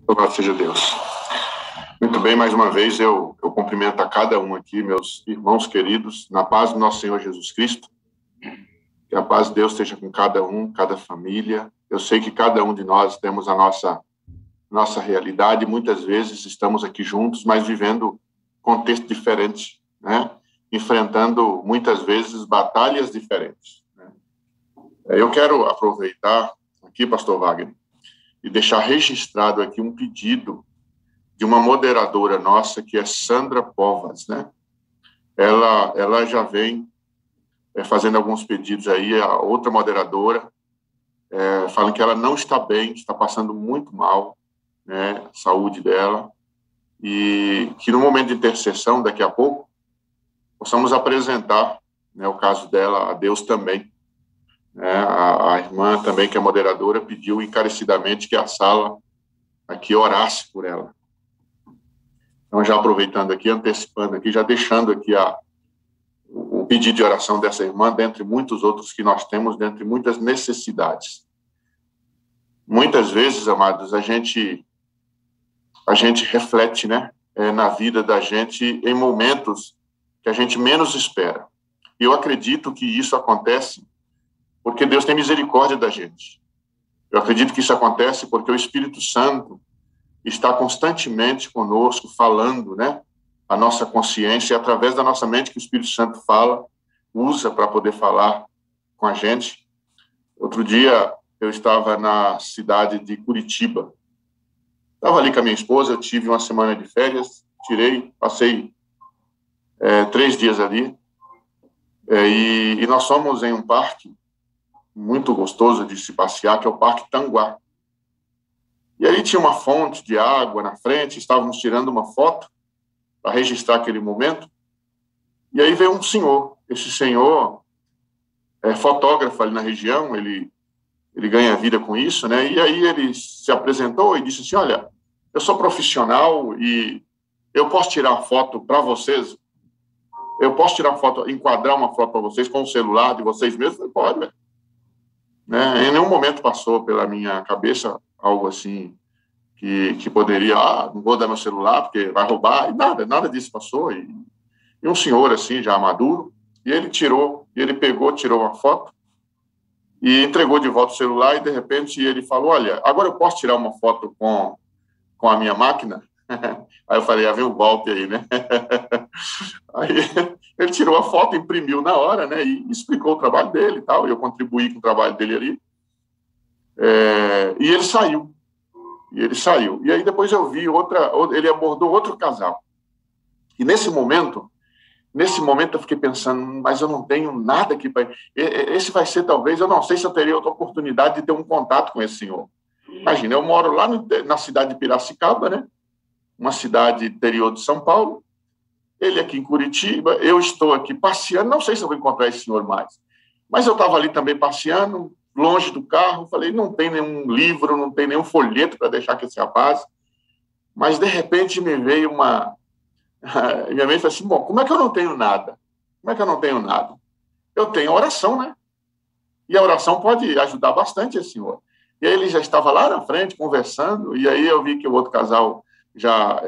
Louvado seja Deus. Muito bem, mais uma vez eu cumprimento a cada um aqui, meus irmãos queridos, na paz do nosso Senhor Jesus Cristo. Que a paz de Deus esteja com cada um, cada família. Eu sei que cada um de nós temos a nossa realidade, muitas vezes estamos aqui juntos, mas vivendo contextos diferentes, né? Enfrentando muitas vezes batalhas diferentes, né? Eu quero aproveitar aqui, pastor Wagner, e deixar registrado aqui um pedido de uma moderadora nossa, que é Sandra Povas, né? Ela já vem fazendo alguns pedidos aí, a outra moderadora, falando que ela não está bem, está passando muito mal, né, a saúde dela, e que no momento de intercessão, daqui a pouco, possamos apresentar, né, o caso dela a Deus também. Né? A irmã também, que é moderadora, pediu encarecidamente que a sala aqui orasse por ela. Então, já aproveitando aqui, antecipando aqui, já deixando aqui o pedido de oração dessa irmã, dentre muitos outros que nós temos, dentre muitas necessidades. Muitas vezes, amados, a gente reflete, né, na vida da gente em momentos que a gente menos espera. E eu acredito que isso acontece porque Deus tem misericórdia da gente. Eu acredito que isso acontece porque o Espírito Santo está constantemente conosco, falando, né, a nossa consciência, e através da nossa mente que o Espírito Santo usa para poder falar com a gente. Outro dia, eu estava na cidade de Curitiba. Estava ali com a minha esposa, eu tive uma semana de férias, passei 3 dias ali, e nós fomos em um parque muito gostoso de se passear, que é o Parque Tanguá. E aí tinha uma fonte de água na frente, estávamos tirando uma foto para registrar aquele momento, e aí veio um senhor. Esse senhor é fotógrafo ali na região, ele ganha vida com isso, né? E aí ele se apresentou e disse assim: olha, eu sou profissional e eu posso tirar foto para vocês? Eu posso tirar foto, enquadrar uma foto para vocês com o celular de vocês mesmos? Eu falei, pode, né? Em nenhum momento passou pela minha cabeça algo assim que poderia, não vou dar meu celular porque vai roubar, e nada disso passou. E um senhor assim, já maduro, e ele tirou uma foto e entregou de volta o celular, e de repente ele falou: olha, agora eu posso tirar uma foto com a minha máquina? Aí eu falei: vem o golpe aí, né? Aí ele tirou a foto, imprimiu na hora, né, e explicou o trabalho dele e tal, eu contribuí com o trabalho dele ali, e ele saiu. E aí depois eu vi ele abordou outro casal. E nesse momento eu fiquei pensando, mas eu não tenho nada aqui para... Esse vai ser, talvez, eu não sei se eu teria outra oportunidade de ter um contato com esse senhor. Imagina, eu moro lá na cidade de Piracicaba, né? Uma cidade interior de São Paulo, ele aqui em Curitiba, eu estou aqui passeando, não sei se eu vou encontrar esse senhor mais, mas eu estava ali também passeando, longe do carro, falei, não tem nenhum livro, não tem nenhum folheto para deixar com esse rapaz, mas de repente me veio minha mente falou assim: bom, como é que eu não tenho nada? Como é que eu não tenho nada? Eu tenho oração, né? E a oração pode ajudar bastante esse senhor. E aí ele já estava lá na frente, conversando, e aí eu vi que o outro casal já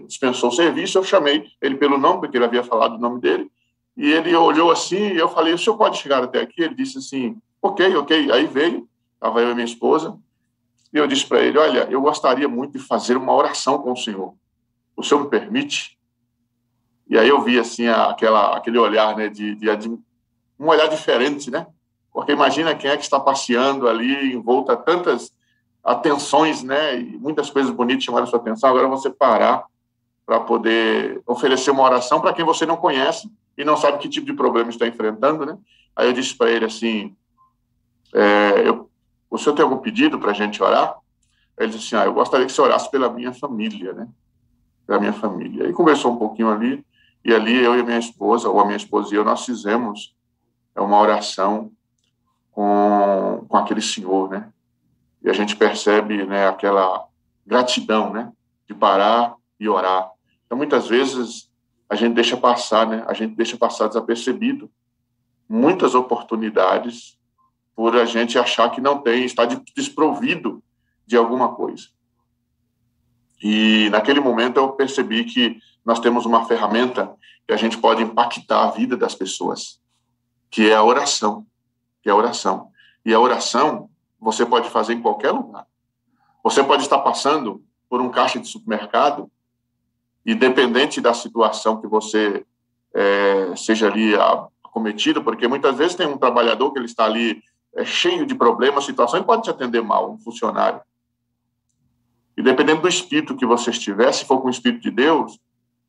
dispensou o serviço, eu chamei ele pelo nome, porque ele havia falado o nome dele, e ele olhou assim, e eu falei: o senhor pode chegar até aqui? Ele disse assim: ok. Aí veio, estava eu e minha esposa, e eu disse para ele: olha, eu gostaria muito de fazer uma oração com o senhor. O senhor me permite? E aí eu vi assim aquele olhar, né, um olhar diferente, né? Porque imagina quem é que está passeando ali envolto a tantas atenções, né? E muitas coisas bonitas chamaram a sua atenção. Agora você parar para poder oferecer uma oração para quem você não conhece e não sabe que tipo de problema está enfrentando, né? Aí eu disse para ele assim: o senhor tem algum pedido para a gente orar? Ele disse assim: eu gostaria que você orasse pela minha família, né? Pela minha família. Aí conversou um pouquinho ali, e ali eu e a minha esposa, ou a minha esposa e eu, nós fizemos uma oração com aquele senhor, né? E a gente percebe, né, aquela gratidão, né, de parar e orar. Então, muitas vezes, a gente deixa passar, né? A gente deixa passar desapercebido muitas oportunidades por a gente achar que não tem, está desprovido de alguma coisa. E naquele momento eu percebi que nós temos uma ferramenta que a gente pode impactar a vida das pessoas, que é a oração, que é a oração. E a oração você pode fazer em qualquer lugar. Você pode estar passando por um caixa de supermercado e, dependente da situação que você seja ali acometido, porque muitas vezes tem um trabalhador que ele está ali cheio de problemas, situação, e pode te atender mal, um funcionário. E dependendo do espírito que você estiver, se for com o Espírito de Deus,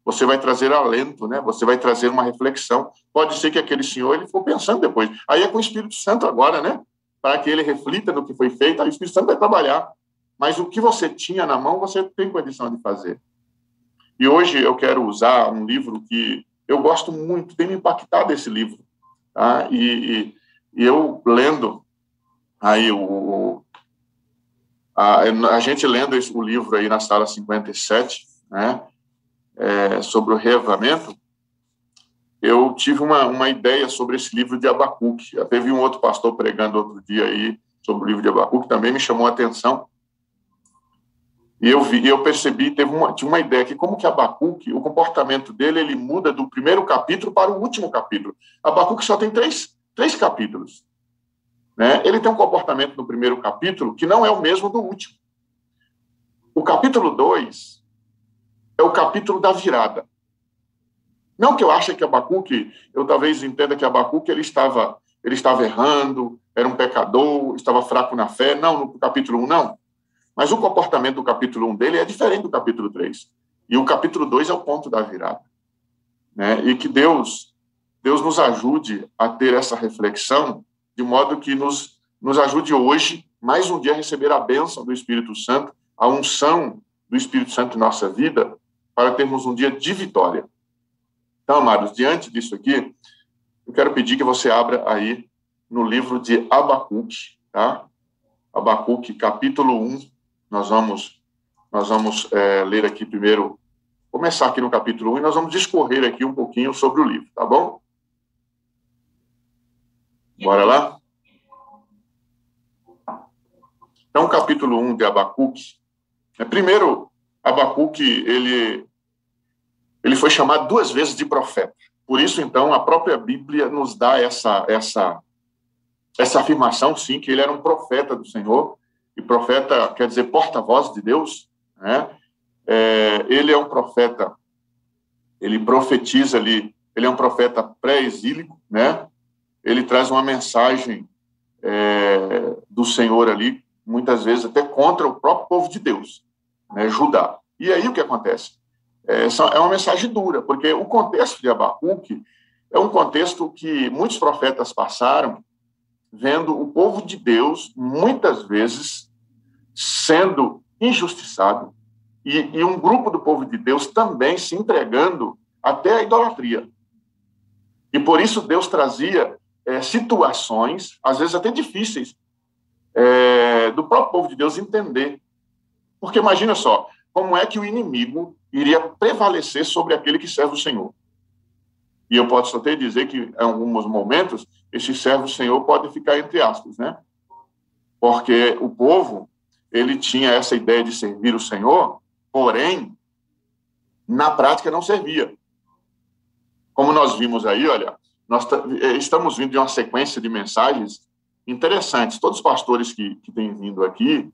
você vai trazer alento, né? Você vai trazer uma reflexão. Pode ser que aquele senhor ele for pensando depois. Aí é com o Espírito Santo agora, né? Para que ele reflita no que foi feito, aí o Espírito Santo vai trabalhar. Mas o que você tinha na mão, você tem condição de fazer. E hoje eu quero usar um livro que eu gosto muito, tem me impactado esse livro. Tá? E eu lendo aí a gente lendo o livro aí na sala 57, né, sobre o reavivamento, eu tive uma ideia sobre esse livro de Abacuque. Teve um outro pastor pregando outro dia aí sobre o livro de Abacuque, também me chamou a atenção. E eu percebi, tinha uma ideia que como que Abacuque, o comportamento dele, ele muda do primeiro capítulo para o último capítulo. Abacuque só tem três capítulos. Né? Ele tem um comportamento no primeiro capítulo que não é o mesmo do último. O capítulo 2 é o capítulo da virada. Não que eu ache que Abacuque, eu talvez entenda que Abacuque ele estava errando, era um pecador, estava fraco na fé. Não, no capítulo 1 não. Mas o comportamento do capítulo 1 dele é diferente do capítulo 3. E o capítulo 2 é o ponto da virada. Né? E que Deus nos ajude a ter essa reflexão, de modo que nos ajude hoje, mais um dia, a receber a bênção do Espírito Santo, a unção do Espírito Santo em nossa vida, para termos um dia de vitória. Então, amados, diante disso aqui, eu quero pedir que você abra aí no livro de Abacuque, tá? Abacuque, capítulo 1. Nós vamos ler aqui primeiro, começar aqui no capítulo 1, e nós vamos discorrer aqui um pouquinho sobre o livro, tá bom? Bora lá? Então, capítulo 1 de Abacuque. Primeiro, Abacuque, ele foi chamado 2 vezes de profeta. Por isso, então, a própria Bíblia nos dá essa afirmação, sim, que ele era um profeta do Senhor. E profeta quer dizer porta-voz de Deus. Né? Ele é um profeta, ele profetiza ali, ele é um profeta pré-exílico, né? Ele traz uma mensagem do Senhor ali, muitas vezes até contra o próprio povo de Deus, né, Judá. E aí o que acontece? É uma mensagem dura, porque o contexto de Abacuque é um contexto que muitos profetas passaram, vendo o povo de Deus, muitas vezes, sendo injustiçado, e um grupo do povo de Deus também se entregando até a idolatria. E por isso Deus trazia situações, às vezes até difíceis, do próprio povo de Deus entender. Porque imagina só, como é que o inimigo iria prevalecer sobre aquele que serve o Senhor? E eu posso até dizer que, em alguns momentos, esse servo do Senhor pode ficar entre aspas, né? Porque o povo, ele tinha essa ideia de servir o Senhor, porém, na prática não servia. Como nós vimos aí, olha, nós estamos vindo de uma sequência de mensagens interessantes. Todos os pastores que têm vindo aqui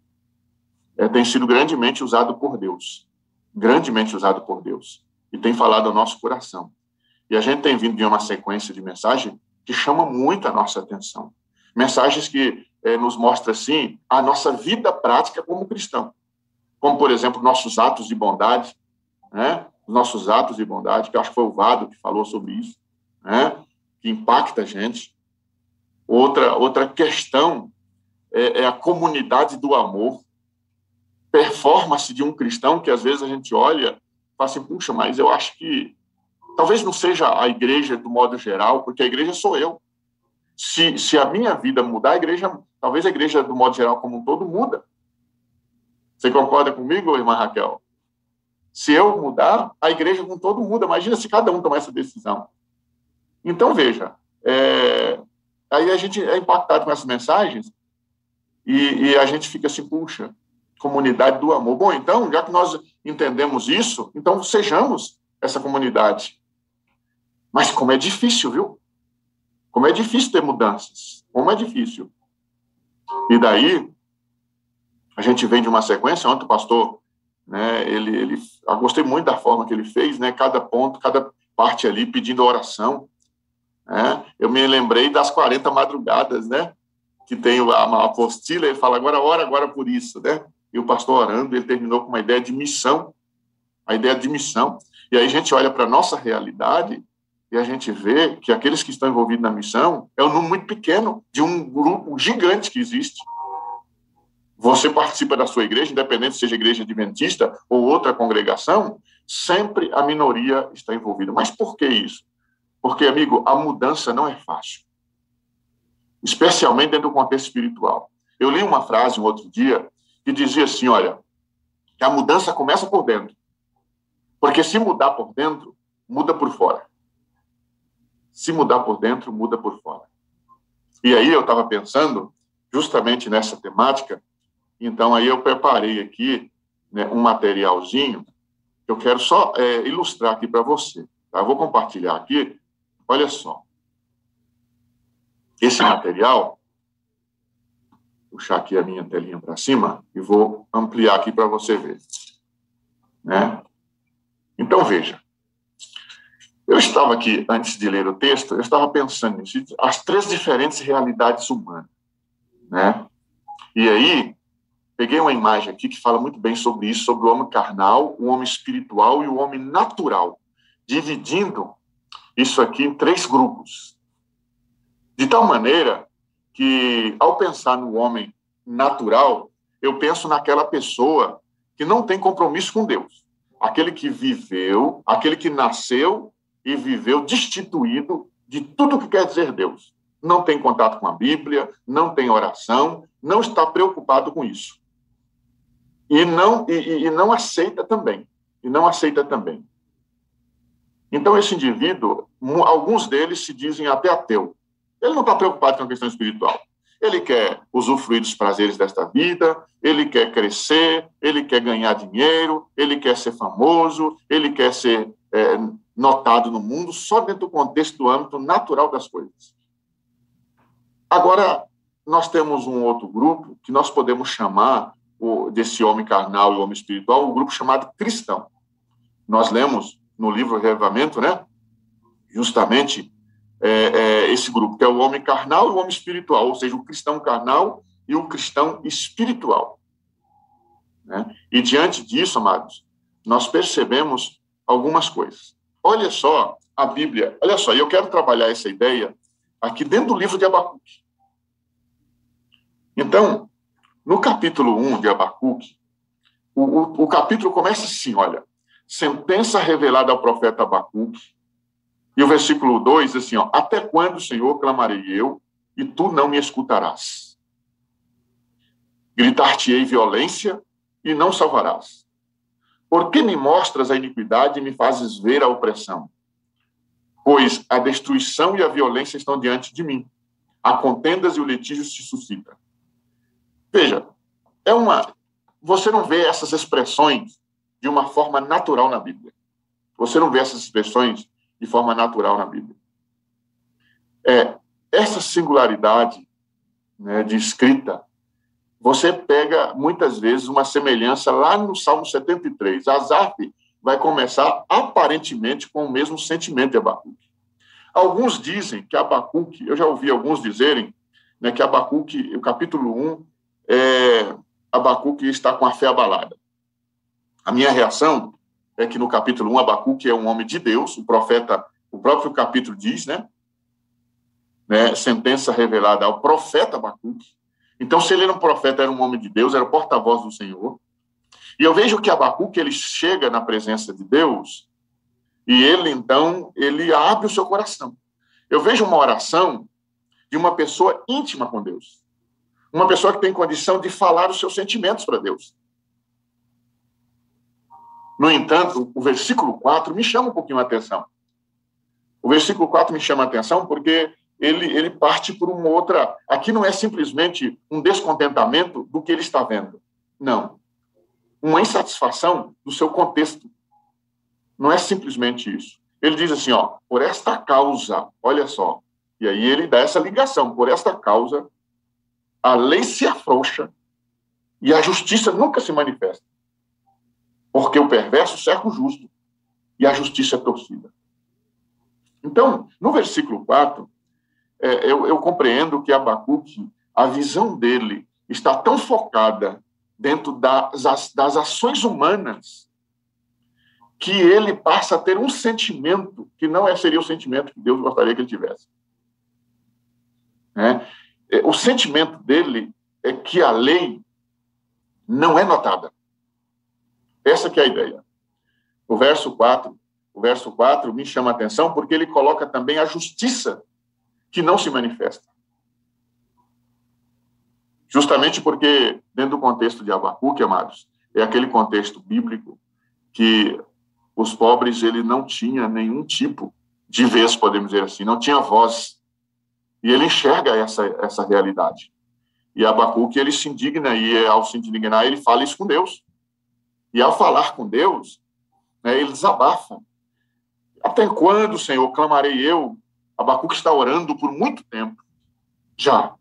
têm sido grandemente usados por Deus. Grandemente usados por Deus. E têm falado ao nosso coração. E a gente tem vindo de uma sequência de mensagens que chama muito a nossa atenção. Mensagens que nos mostram, assim, a nossa vida prática como cristão. Como, por exemplo, nossos atos de bondade, né? Os nossos atos de bondade, que eu acho que foi o Vado que falou sobre isso, né? Que impacta a gente. Outra questão é a comunidade do amor, performance de um cristão que às vezes a gente olha e fala assim, puxa, mas eu acho que talvez não seja a igreja do modo geral, porque a igreja sou eu. Se a minha vida mudar, a igreja, talvez a igreja do modo geral como um todo muda. Você concorda comigo, irmã Raquel? Se eu mudar, a igreja como um todo muda. Imagina se cada um tomar essa decisão. Então, veja, aí a gente é impactado com essas mensagens e a gente fica assim, puxa, comunidade do amor. Bom, então, já que nós entendemos isso, então sejamos essa comunidade. Mas como é difícil, viu? Como é difícil ter mudanças. Como é difícil. E daí, a gente vem de uma sequência, ontem o pastor, né, eu gostei muito da forma que ele fez, né, cada ponto, cada parte ali pedindo oração. Né? Eu me lembrei das 40 madrugadas, né, que tem a apostila, ele fala, agora por isso, né? E o pastor orando, ele terminou com uma ideia de missão, a ideia de missão. E aí a gente olha para a nossa realidade e a gente vê que aqueles que estão envolvidos na missão é um número muito pequeno de um grupo gigante que existe. Você participa da sua igreja, independente seja igreja adventista ou outra congregação, sempre a minoria está envolvida. Mas por que isso? Porque, amigo, a mudança não é fácil, especialmente dentro do contexto espiritual. Eu li uma frase um outro dia que dizia assim, olha, que a mudança começa por dentro, porque se mudar por dentro, muda por fora. Se mudar por dentro, muda por fora. E aí eu estava pensando justamente nessa temática, então aí eu preparei aqui, né, um materialzinho que eu quero só ilustrar aqui para você. Tá? Eu vou compartilhar aqui, olha só. Esse material, vou puxar aqui a minha telinha para cima e vou ampliar aqui para você ver. Né? Então, veja. Eu estava aqui, antes de ler o texto, eu estava pensando nisso, as 3 diferentes realidades humanas. Né? E aí, peguei uma imagem aqui que fala muito bem sobre isso, sobre o homem carnal, o homem espiritual e o homem natural, dividindo isso aqui em 3 grupos. De tal maneira que, ao pensar no homem natural, eu penso naquela pessoa que não tem compromisso com Deus. Aquele que viveu, aquele que nasceu e viveu destituído de tudo que quer dizer Deus. Não tem contato com a Bíblia, não tem oração, não está preocupado com isso. E não aceita também. Então, esse indivíduo, alguns deles se dizem até ateu. Ele não está preocupado com a questão espiritual. Ele quer usufruir dos prazeres desta vida, ele quer crescer, ele quer ganhar dinheiro, ele quer ser famoso, ele quer ser notado no mundo, só dentro do contexto do âmbito natural das coisas. Agora, nós temos um outro grupo que nós podemos chamar desse homem carnal e homem espiritual, um grupo chamado cristão. Nós lemos no livro Reavivamento, né? Justamente esse grupo, que é o homem carnal e o homem espiritual, ou seja, o cristão carnal e o cristão espiritual. Né? E diante disso, amados, nós percebemos algumas coisas. Olha só a Bíblia, olha só, e eu quero trabalhar essa ideia aqui dentro do livro de Abacuque. Então, no capítulo 1 de Abacuque, o capítulo começa assim, olha, sentença revelada ao profeta Abacuque, e o versículo 2 diz assim, ó, até quando, Senhor, clamarei eu, e tu não me escutarás? Gritar-te-ei violência, e não salvarás. Por que me mostras a iniquidade e me fazes ver a opressão? Pois a destruição e a violência estão diante de mim. Há contendas e o litígio se suscita. Veja, você não vê essas expressões de uma forma natural na Bíblia. Você não vê essas expressões de forma natural na Bíblia. Essa singularidade, né, de escrita, você pega, muitas vezes, uma semelhança lá no Salmo 73. Asaf vai começar, aparentemente, com o mesmo sentimento de Abacuque. Alguns dizem que Abacuque, eu já ouvi alguns dizerem, né, que Abacuque, o capítulo 1, Abacuque está com a fé abalada. A minha reação é que no capítulo 1, Abacuque é um homem de Deus, o profeta, o próprio capítulo diz, né, sentença revelada ao profeta Abacuque. Então, se ele era um profeta, era um homem de Deus, era o porta-voz do Senhor. E eu vejo que Abacuque, ele chega na presença de Deus e ele abre o seu coração. Eu vejo uma oração de uma pessoa íntima com Deus. Uma pessoa que tem condição de falar os seus sentimentos para Deus. No entanto, o versículo 4 me chama um pouquinho a atenção. O versículo 4 me chama a atenção porque ele parte por uma outra... Aqui não é simplesmente um descontentamento do que ele está vendo. Não. uma insatisfação do seu contexto. Não é simplesmente isso. Ele diz assim, ó, por esta causa, olha só, e aí ele dá essa ligação, por esta causa, a lei se afrouxa e a justiça nunca se manifesta. Porque o perverso cerca o justo e a justiça é torcida. Então, no versículo 4, eu compreendo que Abacuque, a visão dele está tão focada dentro das ações humanas que ele passa a ter um sentimento que não seria o sentimento que Deus gostaria que ele tivesse. O sentimento dele é que a lei não é notada. Essa que é a ideia. O verso 4 me chama a atenção porque ele coloca também a justiça que não se manifesta. Justamente porque, dentro do contexto de Abacuque, amados, é aquele contexto bíblico que os pobres, ele não tinha nenhum tipo de vez, podemos dizer assim, não tinha voz. E ele enxerga essa realidade. E Abacuque, ele se indigna, e ao se indignar, ele fala isso com Deus. E ao falar com Deus, ele desabafa. Até quando, Senhor, clamarei eu? Abacuque está orando por muito tempo, já.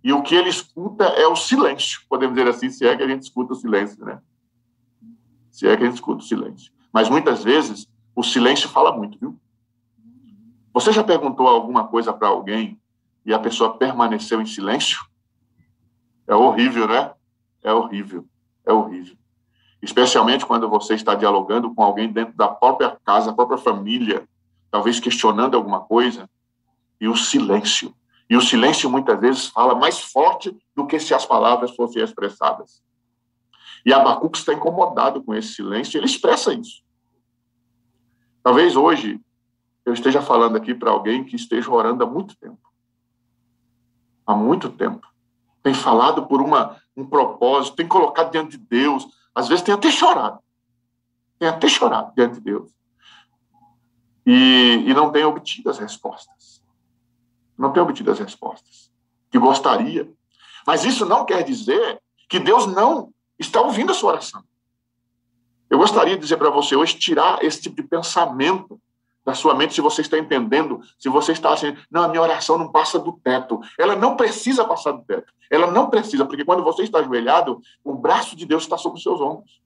E o que ele escuta é o silêncio, podemos dizer assim, se é que a gente escuta o silêncio, né? Se é que a gente escuta o silêncio. Mas muitas vezes o silêncio fala muito, viu? Você já perguntou alguma coisa para alguém e a pessoa permaneceu em silêncio? É horrível, né? É horrível. É horrível. Especialmente quando você está dialogando com alguém dentro da própria casa, da própria família, talvez questionando alguma coisa, e o silêncio. E o silêncio, muitas vezes, fala mais forte do que se as palavras fossem expressadas. E Abacuque está incomodado com esse silêncio, ele expressa isso. Talvez hoje eu esteja falando aqui para alguém que esteja orando há muito tempo. Há muito tempo. Tem falado por um propósito, tem colocado diante de Deus. Às vezes tem até chorado. Tem até chorado diante de Deus. E não tem obtido as respostas. Não tem obtido as respostas que gostaria. Mas isso não quer dizer que Deus não está ouvindo a sua oração. Eu gostaria de dizer para você hoje, tirar esse tipo de pensamento da sua mente, se você está entendendo, se você está assim, não, a minha oração não passa do teto. Ela não precisa passar do teto. Ela não precisa, porque quando você está ajoelhado, o braço de Deus está sobre os seus ombros.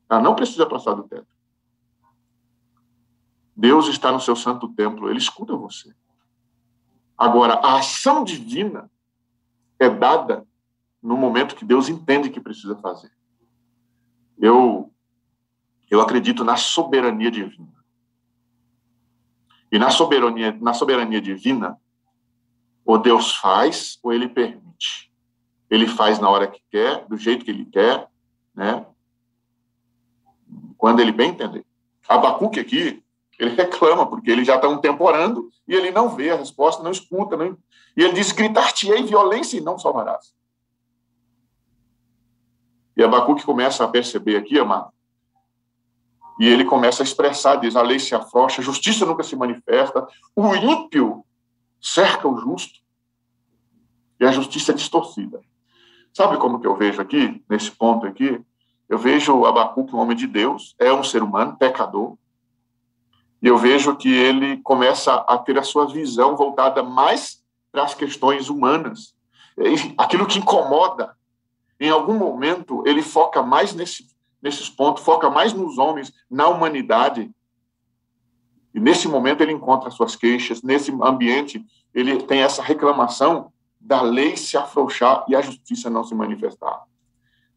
Ela não precisa passar do teto. Deus está no seu santo templo, ele escuta você. Agora, a ação divina é dada no momento que Deus entende que precisa fazer. Eu acredito na soberania divina. E na soberania divina, ou Deus faz, ou ele permite. Ele faz na hora que quer, do jeito que ele quer, né? Quando ele bem entender. Abacuque aqui, ele reclama, porque ele já está um tempo orando, e ele não vê a resposta, não escuta. E ele diz, gritar-te-ei violência e não salvarás. E Abacuque começa a perceber aqui, amado, e ele começa a expressar, diz, a lei se afrouxa, a justiça nunca se manifesta, o ímpio cerca o justo, e a justiça é distorcida. Sabe como que eu vejo aqui, nesse ponto aqui? Eu vejo Abacuque um homem de Deus, é um ser humano, pecador, e eu vejo que ele começa a ter a sua visão voltada mais para as questões humanas, aquilo que incomoda. Em algum momento, ele foca mais nesses pontos, foca mais nos homens, na humanidade. E nesse momento ele encontra as suas queixas, nesse ambiente ele tem essa reclamação da lei se afrouxar e a justiça não se manifestar.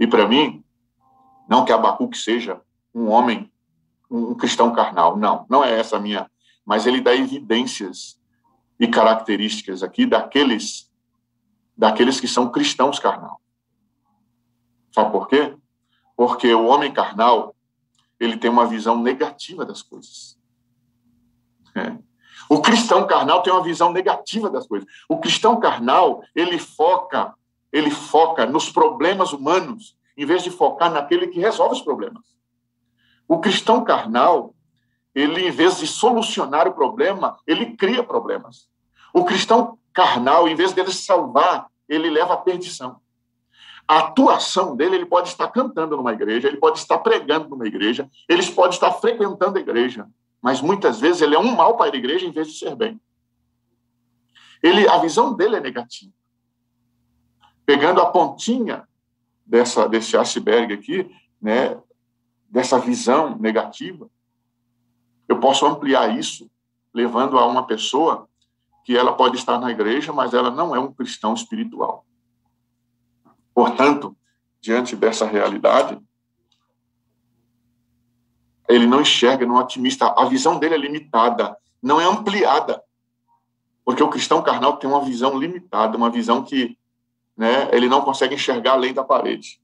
E para mim, não que Abacuque seja um homem, um cristão carnal, não é essa a minha, mas ele dá evidências e características aqui daqueles que são cristãos carnal. Sabe por quê? Porque o homem carnal, ele tem uma visão negativa das coisas. O cristão carnal tem uma visão negativa das coisas. O cristão carnal, ele foca nos problemas humanos, em vez de focar naquele que resolve os problemas. O cristão carnal, ele, em vez de solucionar o problema, ele cria problemas. O cristão carnal, em vez dele salvar, ele leva à perdição. A atuação dele, ele pode estar cantando numa igreja, ele pode estar pregando numa igreja, ele pode estar frequentando a igreja, mas muitas vezes ele é um mal para a igreja em vez de ser bem. A visão dele é negativa. Pegando a pontinha desse iceberg aqui, né, dessa visão negativa, eu posso ampliar isso, levando a uma pessoa que ela pode estar na igreja, mas ela não é um cristão espiritual. Portanto, diante dessa realidade, ele não enxerga, não é otimista. A visão dele é limitada, não é ampliada. Porque o cristão carnal tem uma visão limitada, uma visão que, né, ele não consegue enxergar além da parede.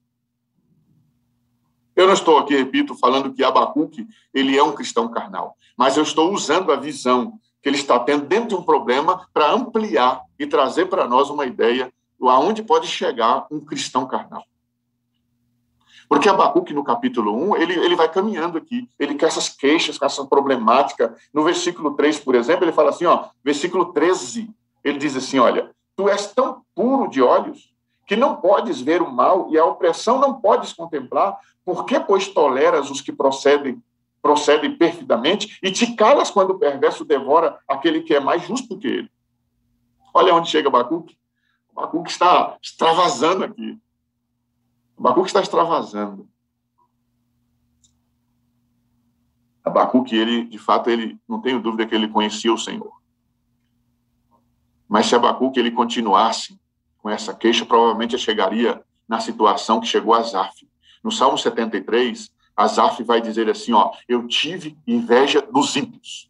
Eu não estou aqui, repito, falando que Abacuque, ele é um cristão carnal, mas eu estou usando a visão que ele está tendo dentro de um problema para ampliar e trazer para nós uma ideia aonde pode chegar um cristão carnal. Porque Abacuque, no capítulo 1, ele vai caminhando aqui, ele quer essas queixas, com essa problemática. No versículo 3, por exemplo, ele fala assim, versículo 13, ele diz assim, olha, tu és tão puro de olhos que não podes ver o mal e a opressão não podes contemplar. Por que, pois, toleras os que procedem perfidamente e te calas quando o perverso devora aquele que é mais justo que ele? Olha onde chega Abacuque. Abacuque está extravasando aqui. Abacuque está extravasando. Abacuque, ele, de fato, ele, não tenho dúvida que ele conhecia o Senhor. Mas se Abacuque ele continuasse com essa queixa, provavelmente ele chegaria na situação que chegou a Asaf. No Salmo 73, Asaf vai dizer assim, eu tive inveja dos ímpios.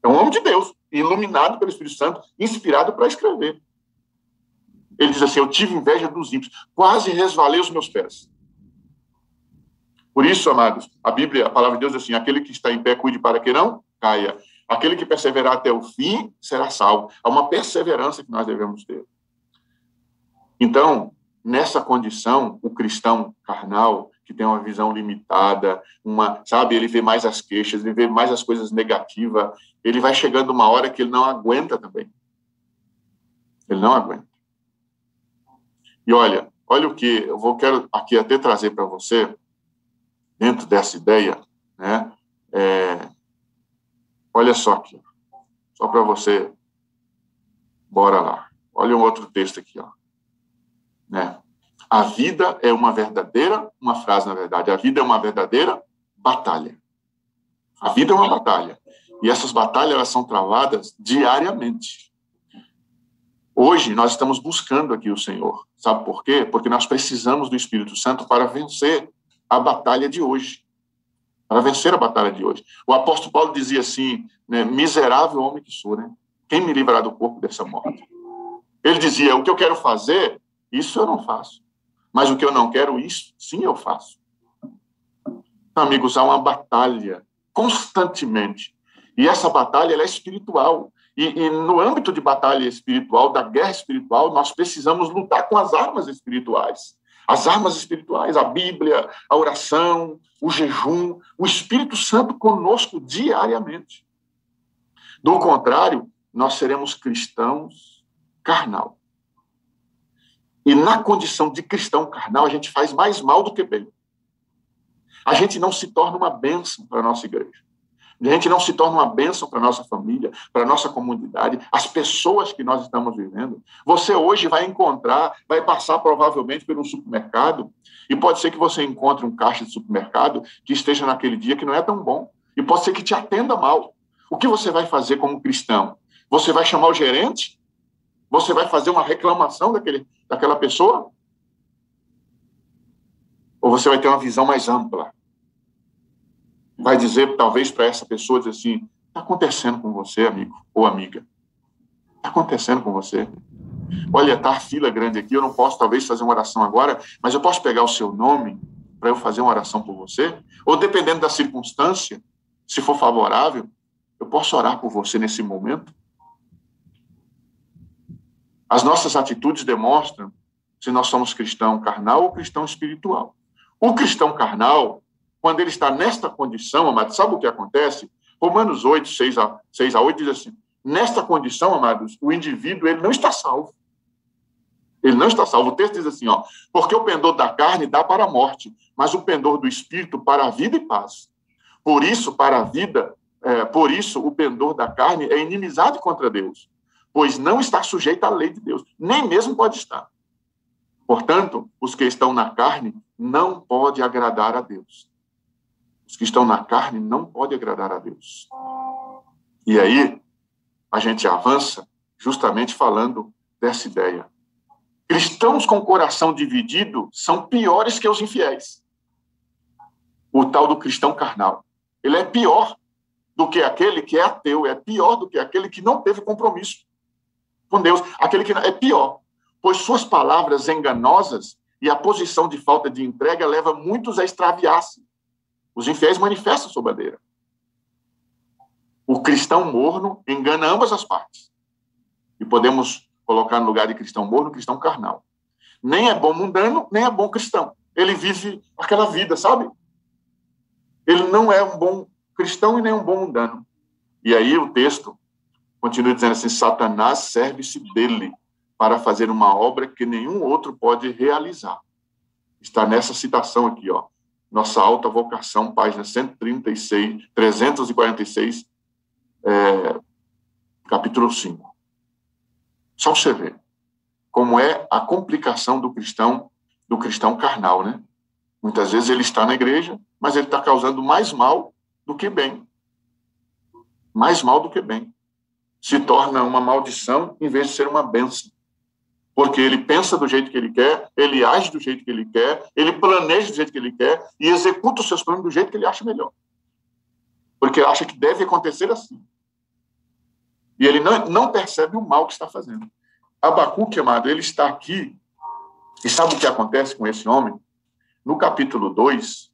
É um homem de Deus, iluminado pelo Espírito Santo, inspirado para escrever. Ele diz assim, eu tive inveja dos ímpios, quase resvalei os meus pés. Por isso, amados, a Bíblia, a palavra de Deus diz assim, aquele que está em pé, cuide para que não caia. Aquele que perseverar até o fim será salvo. Há uma perseverança que nós devemos ter. Então, nessa condição, o cristão carnal, que tem uma visão limitada, ele vê mais as queixas, ele vê mais as coisas negativas, ele vai chegando uma hora que ele não aguenta também. Ele não aguenta. E olha o que quero aqui até trazer para você, dentro dessa ideia, né? Olha só aqui, só para você, bora lá. Olha um outro texto aqui, né? A vida é uma frase, na verdade, a vida é uma verdadeira batalha. A vida é uma batalha. E essas batalhas, elas são travadas diariamente. Hoje, nós estamos buscando aqui o Senhor. Sabe por quê? Porque nós precisamos do Espírito Santo para vencer a batalha de hoje. Para vencer a batalha de hoje. O apóstolo Paulo dizia assim, né, miserável homem que sou, né? Quem me livrará do corpo dessa morte? Ele dizia, o que eu quero fazer, isso eu não faço. Mas o que eu não quero, isso sim eu faço. Então, amigos, há uma batalha constantemente. E essa batalha, ela é espiritual. E no âmbito de batalha espiritual, da guerra espiritual, nós precisamos lutar com as armas espirituais. As armas espirituais, a Bíblia, a oração, o jejum, o Espírito Santo conosco diariamente. Do contrário, nós seremos cristãos carnal. E na condição de cristão carnal, a gente faz mais mal do que bem. A gente não se torna uma bênção para a nossa igreja. A gente não se torna uma bênção para a nossa família, para a nossa comunidade, as pessoas que nós estamos vivendo. Você hoje vai passar provavelmente por um supermercado, e pode ser que você encontre um caixa de supermercado que esteja naquele dia que não é tão bom, e pode ser que te atenda mal. O que você vai fazer como cristão? Você vai chamar o gerente? Você vai fazer uma reclamação daquela pessoa? Ou você vai ter uma visão mais ampla? Vai dizer, talvez, para essa pessoa, dizer assim, está acontecendo com você, amigo ou amiga? Está acontecendo com você? Olha, está a fila grande aqui, eu não posso, talvez, fazer uma oração agora, mas eu posso pegar o seu nome para eu fazer uma oração por você? Ou, dependendo da circunstância, se for favorável, eu posso orar por você nesse momento? As nossas atitudes demonstram se nós somos cristão carnal ou cristão espiritual. O cristão carnal, quando ele está nesta condição, amados, sabe o que acontece? Romanos 8, 6 a 8 diz assim, nesta condição, amados, o indivíduo ele não está salvo. Ele não está salvo. O texto diz assim, ó, porque o pendor da carne dá para a morte, mas o pendor do espírito para a vida e paz. Por isso, para a vida, por isso o pendor da carne é inimizade contra Deus, pois não está sujeito à lei de Deus, nem mesmo pode estar. Portanto, os que estão na carne não podem agradar a Deus. Os que estão na carne não podem agradar a Deus. E aí, a gente avança justamente falando dessa ideia. Cristãos com coração dividido são piores que os infiéis. O tal do cristão carnal. Ele é pior do que aquele que é ateu, é pior do que aquele que não teve compromisso com Deus. Aquele que é pior, pois suas palavras enganosas e a posição de falta de entrega leva muitos a extraviar-se. Os infiéis manifestam sua bandeira. O cristão morno engana ambas as partes. E podemos colocar no lugar de cristão morno, cristão carnal. Nem é bom mundano, nem é bom cristão. Ele vive aquela vida, sabe? Ele não é um bom cristão e nem um bom mundano. E aí o texto continua dizendo assim, Satanás serve-se dele para fazer uma obra que nenhum outro pode realizar. Está nessa citação aqui, ó. Nossa Alta Vocação, página 346, capítulo 5. Só você ver como é a complicação do cristão carnal, né? Muitas vezes ele está na igreja, mas ele está causando mais mal do que bem. Mais mal do que bem. Se torna uma maldição em vez de ser uma bênção. Porque ele pensa do jeito que ele quer, ele age do jeito que ele quer, ele planeja do jeito que ele quer e executa os seus planos do jeito que ele acha melhor. Porque acha que deve acontecer assim. E ele não percebe o mal que está fazendo. Abacuque, amado, ele está aqui, e sabe o que acontece com esse homem? No capítulo 2,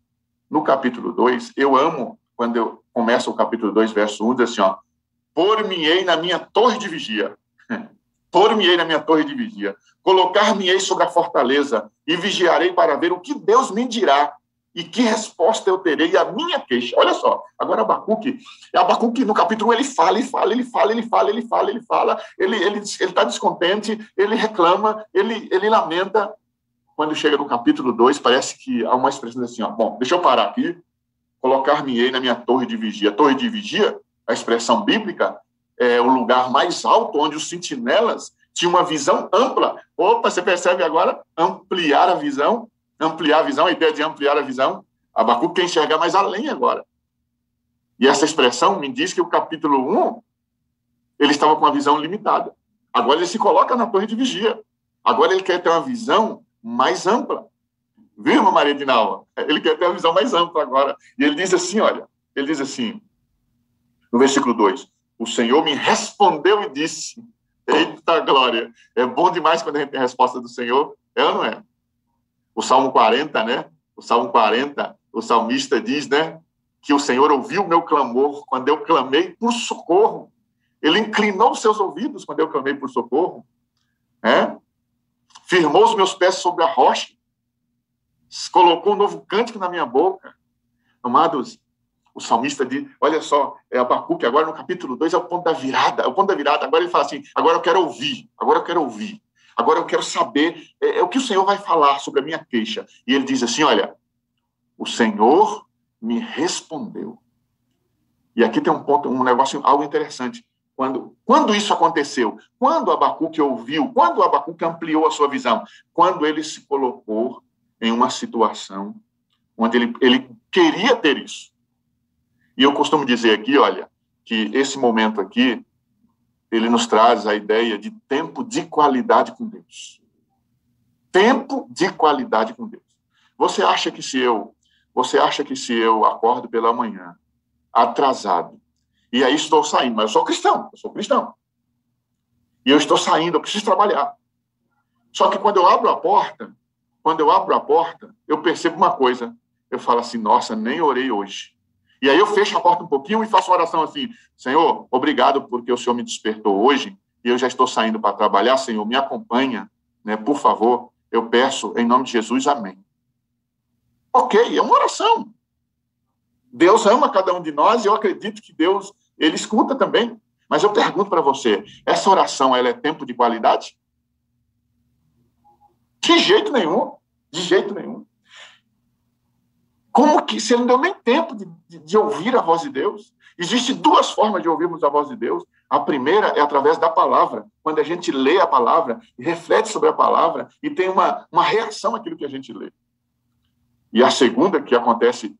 eu amo, quando eu começo o capítulo 2, verso 1, diz assim, ó, por-me-ei na minha torre de vigia, por-me-ei na minha torre de vigia, colocar-me-ei sobre a fortaleza e vigiarei para ver o que Deus me dirá e que resposta eu terei à minha queixa. Olha só, agora Abacuque no capítulo 1, ele está descontente, ele reclama, ele lamenta. Quando chega no capítulo 2, parece que há uma expressão assim, ó, bom, deixa eu parar aqui, colocar-me-ei na minha torre de vigia. Torre de vigia, a expressão bíblica, é o lugar mais alto onde os sentinelas tinham uma visão ampla. Opa, você percebe agora? Ampliar a visão, a ideia de ampliar a visão. Abacuque quer enxergar mais além agora. E essa expressão me diz que o capítulo 1, ele estava com uma visão limitada. Agora ele se coloca na torre de vigia. Agora ele quer ter uma visão mais ampla. Viu, irmã Maria de Naua? Ele quer ter uma visão mais ampla agora. E ele diz assim, olha, no versículo 2, o Senhor me respondeu e disse, eita glória, é bom demais quando a gente tem a resposta do Senhor, é ou não é? O Salmo 40, né? O Salmo 40, o salmista diz, né, que o Senhor ouviu o meu clamor quando eu clamei por socorro. Ele inclinou os seus ouvidos quando eu clamei por socorro. Né? Firmou os meus pés sobre a rocha. Colocou um novo cântico na minha boca. Amados, o salmista diz, olha só, Abacuque agora no capítulo 2 é o ponto da virada. Agora ele fala assim, agora eu quero ouvir. Agora eu quero saber o que o Senhor vai falar sobre a minha queixa. E ele diz assim, olha, o Senhor me respondeu. E aqui tem um negócio, algo interessante. Quando isso aconteceu, quando Abacuque ouviu, quando Abacuque ampliou a sua visão, quando ele se colocou em uma situação onde ele queria ter isso. E eu costumo dizer aqui, olha, que esse momento aqui, ele nos traz a ideia de tempo de qualidade com Deus. Tempo de qualidade com Deus. Você acha que se eu acordo pela manhã, atrasado, e aí estou saindo, mas eu sou cristão. E eu estou saindo, eu preciso trabalhar. Só que quando eu abro a porta, eu percebo uma coisa. Eu falo assim, nossa, nem orei hoje. E aí eu fecho a porta um pouquinho e faço uma oração assim, Senhor, obrigado porque o Senhor me despertou hoje e eu já estou saindo para trabalhar, Senhor, me acompanha, né, por favor, eu peço em nome de Jesus, amém. Ok, é uma oração. Deus ama cada um de nós e eu acredito que Deus, ele escuta também. Mas eu pergunto para você, essa oração, ela é tempo de qualidade? De jeito nenhum. De jeito nenhum. Como que, se ele não deu nem tempo de ouvir a voz de Deus? Existem duas formas de ouvirmos a voz de Deus. A primeira é através da palavra, quando a gente lê a palavra, reflete sobre a palavra e tem uma reação àquilo que a gente lê. E a segunda, que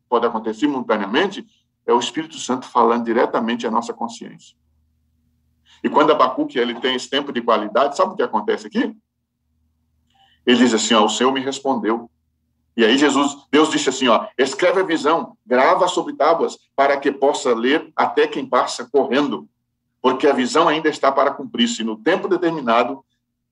pode acontecer simultaneamente, é o Espírito Santo falando diretamente à nossa consciência. E quando Abacuque ele tem esse tempo de qualidade, sabe o que acontece aqui? Ele diz assim, ó, o Senhor me respondeu. E aí Deus disse assim, ó, escreve a visão, grava sobre tábuas, para que possa ler até quem passa correndo, porque a visão ainda está para cumprir-se no tempo determinado,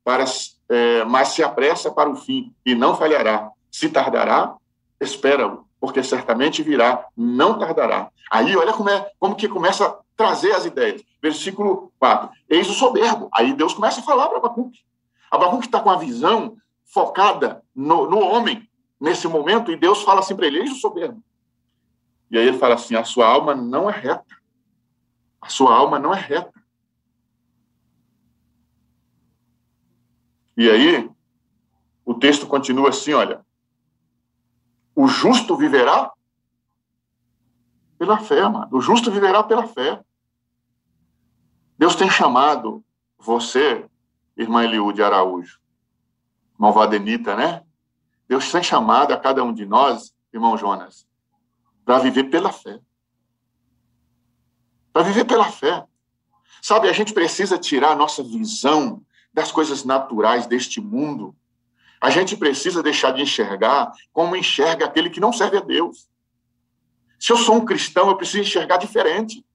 mas se apressa para o fim, e não falhará. Se tardará, espera-o, porque certamente virá, não tardará. Aí olha como que começa a trazer as ideias. Versículo 4, eis o soberbo. Aí Deus começa a falar para Abacuque. Abacuque está com a visão focada no homem, nesse momento, e Deus fala assim para ele, eis o soberbo. E aí ele fala assim, a sua alma não é reta. A sua alma não é reta. E aí, o texto continua assim, olha, o justo viverá pela fé, amado. O justo viverá pela fé. Deus tem chamado você, irmã Eliúde Araújo, irmão Vadenita, né? Deus tem chamado a cada um de nós, irmão Jonas, para viver pela fé. Para viver pela fé. Sabe, a gente precisa tirar a nossa visão das coisas naturais deste mundo. A gente precisa deixar de enxergar como enxerga aquele que não serve a Deus. Se eu sou um cristão, eu preciso enxergar diferente.